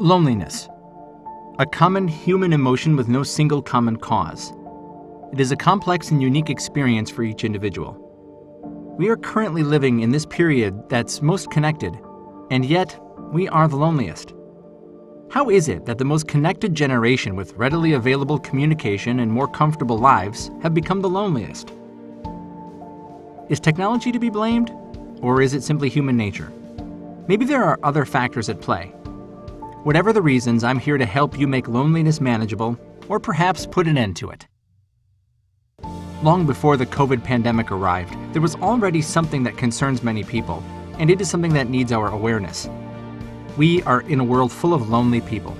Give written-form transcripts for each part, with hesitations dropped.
Loneliness, a common human emotion with no single common cause. It is a complex and unique experience for each individual. We are currently living in this period that's most connected, and yet we are the loneliest. How is it that the most connected generation with readily available communication and more comfortable lives have become the loneliest? Is technology to be blamed, or is it simply human nature? Maybe there are other factors at play. Whatever the reasons, I'm here to help you make loneliness manageable, or perhaps put an end to it. Long before the COVID pandemic arrived, there was already something that concerns many people, and it is something that needs our awareness. We are in a world full of lonely people.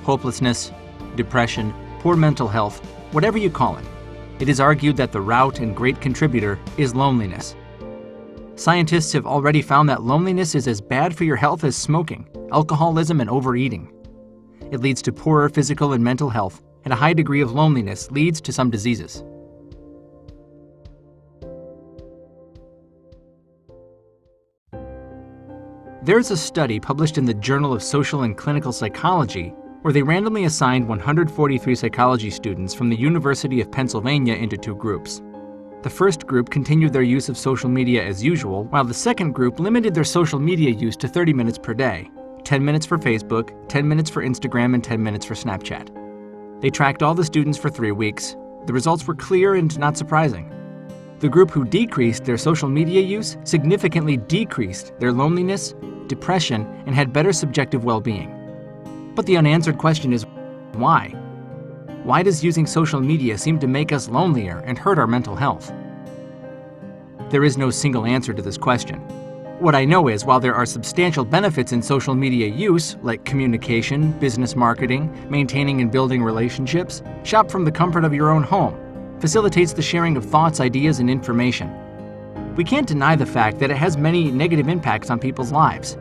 Hopelessness, depression, poor mental health, whatever you call it. It is argued that the root and great contributor is loneliness. Scientists have already found that loneliness is as bad for your health as smoking, alcoholism, and overeating. It leads to poorer physical and mental health, and a high degree of loneliness leads to some diseases. There's a study published in the Journal of Social and Clinical Psychology where they randomly assigned 143 psychology students from the University of Pennsylvania into two groups. The first group continued their use of social media as usual, while the second group limited their social media use to 30 minutes per day, 10 minutes for Facebook, 10 minutes for Instagram, and 10 minutes for Snapchat. They tracked all the students for 3 weeks. The results were clear and not surprising. The group who decreased their social media use significantly decreased their loneliness, depression, and had better subjective well-being. But the unanswered question is, why? Why does using social media seem to make us lonelier and hurt our mental health? There is no single answer to this question. What I know is, while there are substantial benefits in social media use, like communication, business marketing, maintaining and building relationships, shop from the comfort of your own home, facilitates the sharing of thoughts, ideas, and information. We can't deny the fact that it has many negative impacts on people's lives.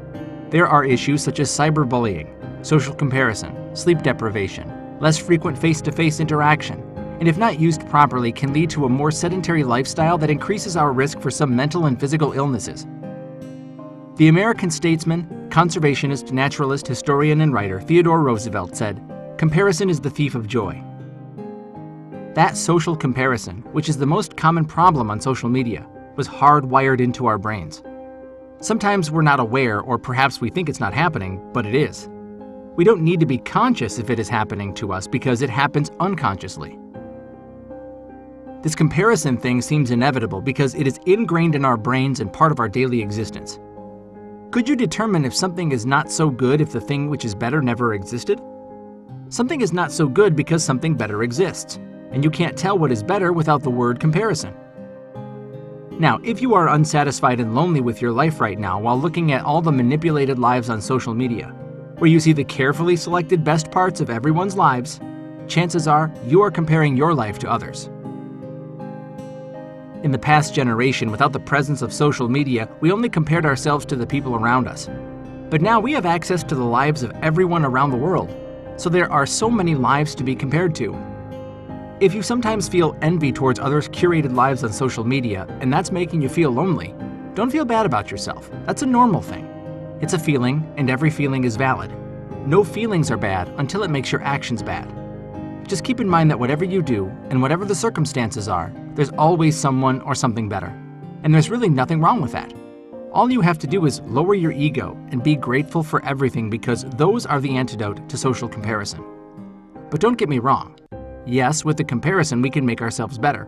There are issues such as cyberbullying, social comparison, sleep deprivation, less frequent face-to-face interaction, and if not used properly can lead to a more sedentary lifestyle that increases our risk for some mental and physical illnesses. The American statesman, conservationist, naturalist, historian, and writer Theodore Roosevelt said, "Comparison is the thief of joy." That social comparison, which is the most common problem on social media, was hardwired into our brains. Sometimes we're not aware, or perhaps we think it's not happening, but it is. We don't need to be conscious if it is happening to us because it happens unconsciously. This comparison thing seems inevitable because it is ingrained in our brains and part of our daily existence. Could you determine if something is not so good if the thing which is better never existed? Something is not so good because something better exists, and you can't tell what is better without the word comparison. Now, if you are unsatisfied and lonely with your life right now while looking at all the manipulated lives on social media, where you see the carefully selected best parts of everyone's lives, chances are you are comparing your life to others. In the past generation, without the presence of social media, we only compared ourselves to the people around us. But now we have access to the lives of everyone around the world, so there are so many lives to be compared to. If you sometimes feel envy towards others' curated lives on social media, and that's making you feel lonely, don't feel bad about yourself. That's a normal thing. It's a feeling, and every feeling is valid. No feelings are bad until it makes your actions bad. Just keep in mind that whatever you do, and whatever the circumstances are, there's always someone or something better. And there's really nothing wrong with that. All you have to do is lower your ego and be grateful for everything because those are the antidote to social comparison. But don't get me wrong. Yes, with the comparison we can make ourselves better.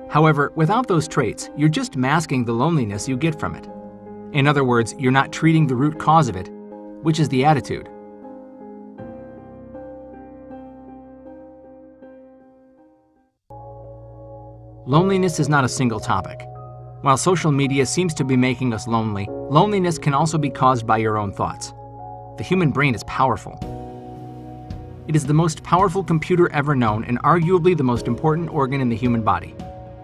However, without those traits, you're just masking the loneliness you get from it. In other words, you're not treating the root cause of it, which is the attitude. Loneliness is not a single topic. While social media seems to be making us lonely, loneliness can also be caused by your own thoughts. The human brain is powerful. It is the most powerful computer ever known and arguably the most important organ in the human body.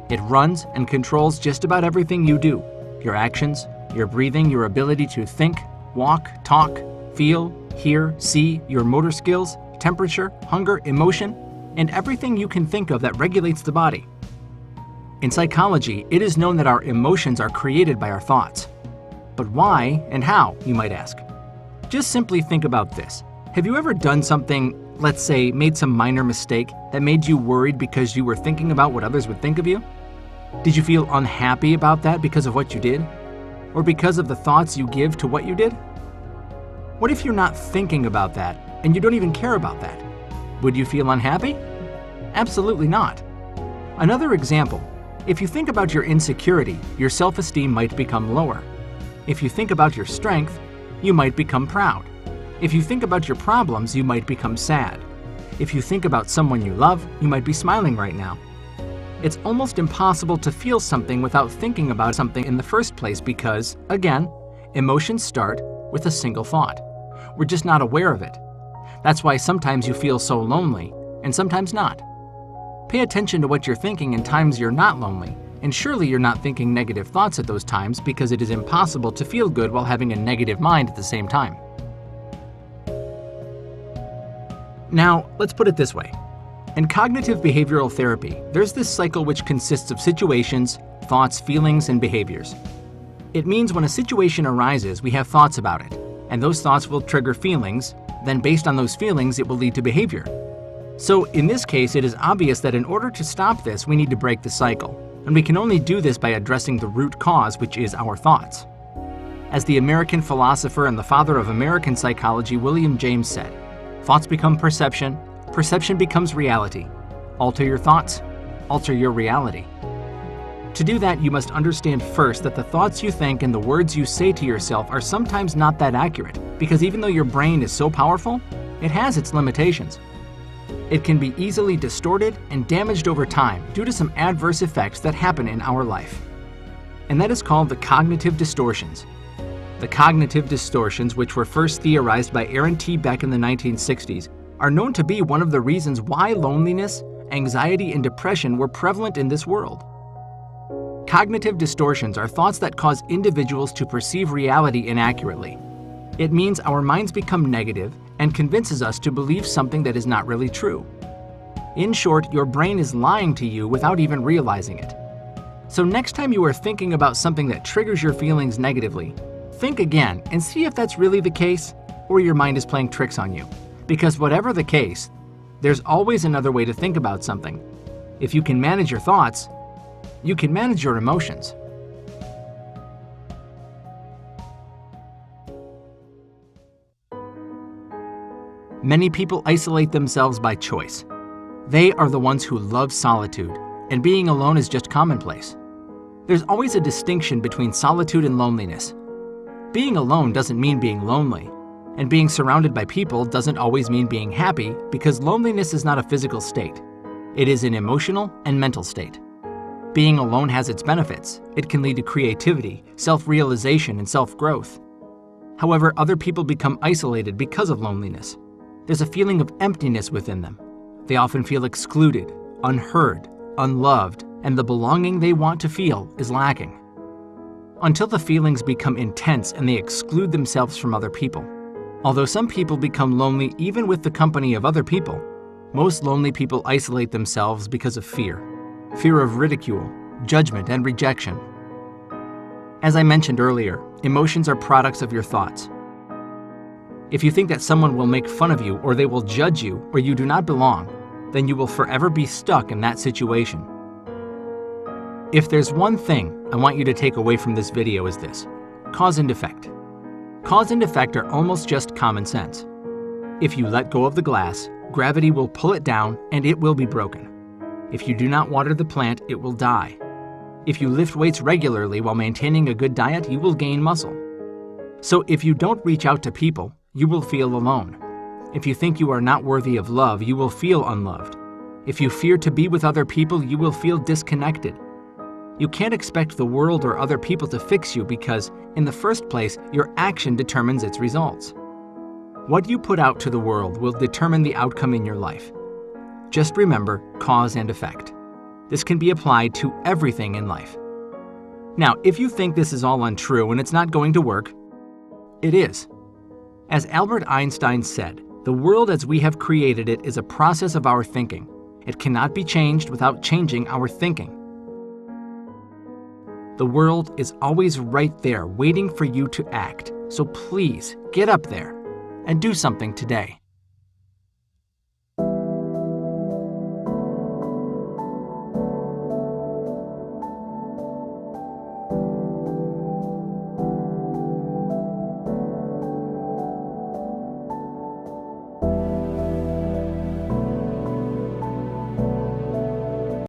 It runs and controls just about everything you do, your actions, your breathing, your ability to think, walk, talk, feel, hear, see, your motor skills, temperature, hunger, emotion, and everything you can think of that regulates the body. In psychology, it is known that our emotions are created by our thoughts. But why and how, you might ask? Just simply think about this. Have you ever done something, let's say, made some minor mistake that made you worried because you were thinking about what others would think of you? Did you feel unhappy about that because of what you did? Or because of the thoughts you give to what you did? What if you're not thinking about that and you don't even care about that? Would you feel unhappy? Absolutely not. Another example, if you think about your insecurity, your self-esteem might become lower. If you think about your strength, you might become proud. If you think about your problems, you might become sad. If you think about someone you love, you might be smiling right now. It's almost impossible to feel something without thinking about something in the first place because, again, emotions start with a single thought. We're just not aware of it. That's why sometimes you feel so lonely, and sometimes not. Pay attention to what you're thinking in times you're not lonely, and surely you're not thinking negative thoughts at those times because it is impossible to feel good while having a negative mind at the same time. Now, let's put it this way. In cognitive behavioral therapy, there's this cycle which consists of situations, thoughts, feelings, and behaviors. It means when a situation arises, we have thoughts about it, and those thoughts will trigger feelings, then based on those feelings, it will lead to behavior. So in this case, it is obvious that in order to stop this, we need to break the cycle, and we can only do this by addressing the root cause, which is our thoughts. As the American philosopher and the father of American psychology, William James said, "Thoughts become perception, perception becomes reality. Alter your thoughts, alter your reality." To do that, you must understand first that the thoughts you think and the words you say to yourself are sometimes not that accurate, because even though your brain is so powerful, it has its limitations. It can be easily distorted and damaged over time due to some adverse effects that happen in our life. And that is called the cognitive distortions. The cognitive distortions, which were first theorized by Aaron T. Beck in the 1960s, are known to be one of the reasons why loneliness, anxiety, and depression were prevalent in this world. Cognitive distortions are thoughts that cause individuals to perceive reality inaccurately. It means our minds become negative and convinces us to believe something that is not really true. In short, your brain is lying to you without even realizing it. So next time you are thinking about something that triggers your feelings negatively, think again and see if that's really the case or your mind is playing tricks on you. Because whatever the case, there's always another way to think about something. If you can manage your thoughts, you can manage your emotions. Many people isolate themselves by choice. They are the ones who love solitude, and being alone is just commonplace. There's always a distinction between solitude and loneliness. Being alone doesn't mean being lonely. And being surrounded by people doesn't always mean being happy, because loneliness is not a physical state. It is an emotional and mental state. Being alone has its benefits. It can lead to creativity, self-realization, and self-growth. However, other people become isolated because of loneliness. There's a feeling of emptiness within them. They often feel excluded, unheard, unloved, and the belonging they want to feel is lacking. Until the feelings become intense and they exclude themselves from other people. Although some people become lonely even with the company of other people, most lonely people isolate themselves because of fear. Fear of ridicule, judgment, and rejection. As I mentioned earlier, emotions are products of your thoughts. If you think that someone will make fun of you or they will judge you or you do not belong, then you will forever be stuck in that situation. If there's one thing I want you to take away from this video is this: cause and effect. Cause and effect are almost just common sense. If you let go of the glass, gravity will pull it down and it will be broken. If you do not water the plant, it will die. If you lift weights regularly while maintaining a good diet, you will gain muscle. So if you don't reach out to people, you will feel alone. If you think you are not worthy of love, you will feel unloved. If you fear to be with other people, you will feel disconnected. You can't expect the world or other people to fix you because, in the first place, your action determines its results. What you put out to the world will determine the outcome in your life. Just remember cause and effect. This can be applied to everything in life. Now, if you think this is all untrue and it's not going to work, it is. As Albert Einstein said, the world as we have created it is a process of our thinking. It cannot be changed without changing our thinking. The world is always right there waiting for you to act, so please get up there and do something today.